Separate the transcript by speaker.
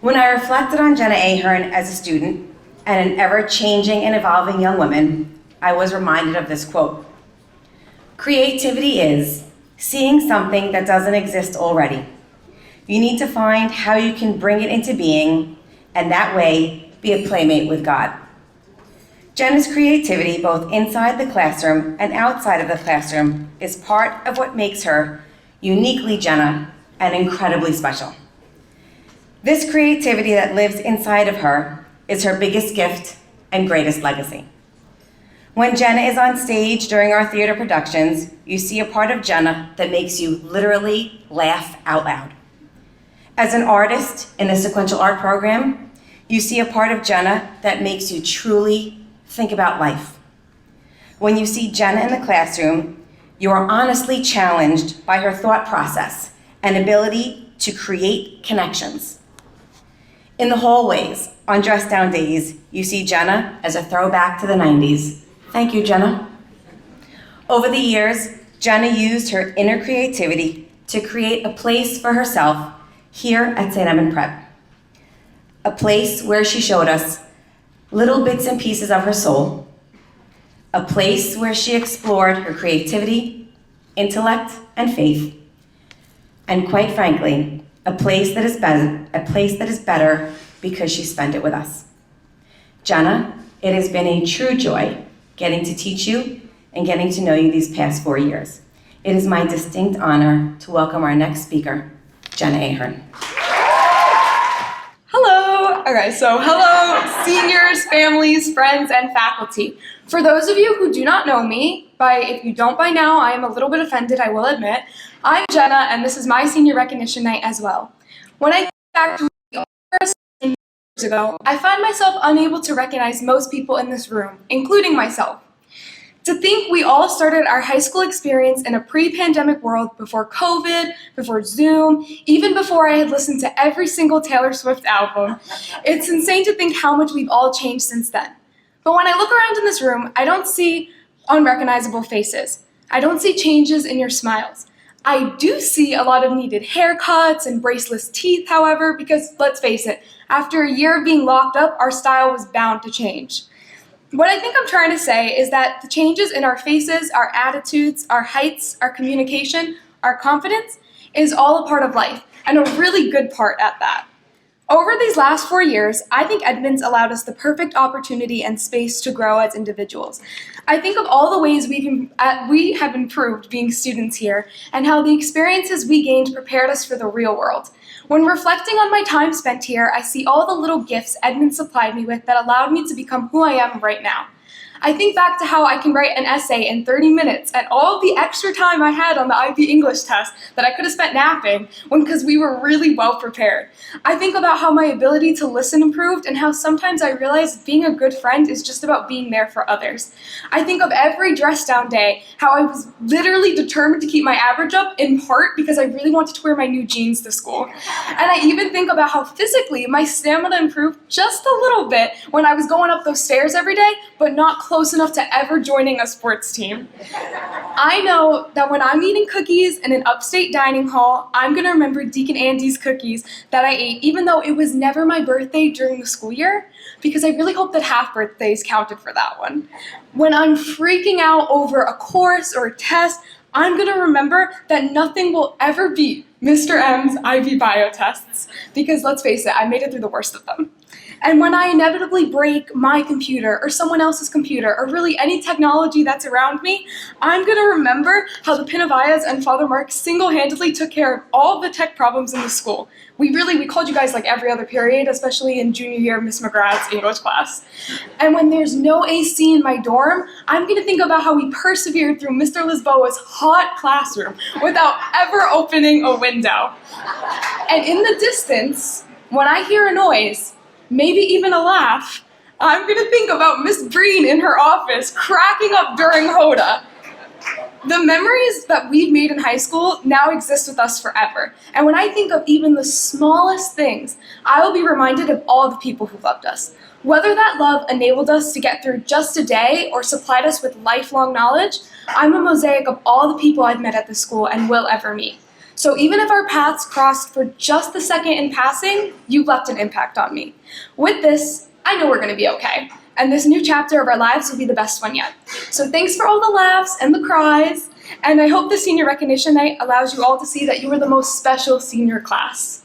Speaker 1: When I reflected on Jenna Ahern as a student and an ever-changing and evolving young woman, I was reminded of this quote. Creativity is seeing something that doesn't exist already. You need to find how you can bring it into being, and that way be a playmate with God. Jenna's creativity, both inside the classroom and outside of the classroom, is part of what makes her uniquely Jenna and incredibly special. This creativity that lives inside of her is her biggest gift and greatest legacy. When Jenna is on stage during our theater productions, you see a part of Jenna that makes you literally laugh out loud. As an artist in the sequential art program, you see a part of Jenna that makes you truly think about life. When you see Jenna in the classroom, you are honestly challenged by her thought process and ability to create connections. In the hallways, on dress down days, you see Jenna as a throwback to the 90s. Thank you, Jenna. Over the years, Jenna used her inner creativity to create a place for herself here at St. Edmund Prep. A place where she showed us little bits and pieces of her soul. A place where she explored her creativity, intellect, and faith. And quite frankly, a place that is better because she spent it with us. Jenna, it has been a true joy getting to teach you and getting to know you these past 4 years. It is my distinct honor to welcome our next speaker, Jenna Ahern.
Speaker 2: Hello. Okay, so hello, seniors, families, friends, and faculty. For those of you who do not know me, if you don't by now, I am a little bit offended, I will admit. I'm Jenna, and this is my senior recognition night as well. When I think back to the first years ago, I find myself unable to recognize most people in this room, including myself. To think we all started our high school experience in a pre-pandemic world before COVID, before Zoom, even before I had listened to every single Taylor Swift album. It's insane to think how much we've all changed since then. But when I look around in this room, I don't see unrecognizable faces. I don't see changes in your smiles. I do see a lot of needed haircuts and braceless teeth, however, because let's face it, after a year of being locked up, our style was bound to change. What I think I'm trying to say is that the changes in our faces, our attitudes, our heights, our communication, our confidence is all a part of life, and a really good part at that. Over these last 4 years, I think Edmund's allowed us the perfect opportunity and space to grow as individuals. I think of all the ways we have improved being students here, and how the experiences we gained prepared us for the real world. When reflecting on my time spent here, I see all the little gifts Edmund supplied me with that allowed me to become who I am right now. I think back to how I can write an essay in 30 minutes and all the extra time I had on the IB English test that I could have spent napping because we were really well prepared. I think about how my ability to listen improved and how sometimes I realized being a good friend is just about being there for others. I think of every dress down day, how I was literally determined to keep my average up in part because I really wanted to wear my new jeans to school. And I even think about how physically my stamina improved just a little bit when I was going up those stairs every day, but not close enough to ever joining a sports team. I know that when I'm eating cookies in an upstate dining hall, I'm gonna remember Deacon Andy's cookies that I ate, even though it was never my birthday during the school year, because I really hope that half birthdays counted for that one. When I'm freaking out over a course or a test, I'm gonna remember that nothing will ever beat Mr. M's IB bio tests, because let's face it, I made it through the worst of them. And when I inevitably break my computer or someone else's computer or really any technology that's around me, I'm gonna remember how the Pinavayas and Father Mark single-handedly took care of all the tech problems in the school. We called you guys like every other period, especially in junior year Miss McGrath's English class. And when there's no AC in my dorm, I'm gonna think about how we persevered through Mr. Lisboa's hot classroom without ever opening a window. And in the distance, when I hear a noise, maybe even a laugh, I'm gonna think about Miss Breen in her office cracking up during Hoda. The memories that we've made in high school now exist with us forever. And when I think of even the smallest things, I will be reminded of all the people who loved us. Whether that love enabled us to get through just a day or supplied us with lifelong knowledge, I'm a mosaic of all the people I've met at the school and will ever meet. So even if our paths crossed for just a second in passing, you left an impact on me. With this, I know we're going to be okay. And this new chapter of our lives will be the best one yet. So thanks for all the laughs and the cries. And I hope the senior recognition night allows you all to see that you were the most special senior class.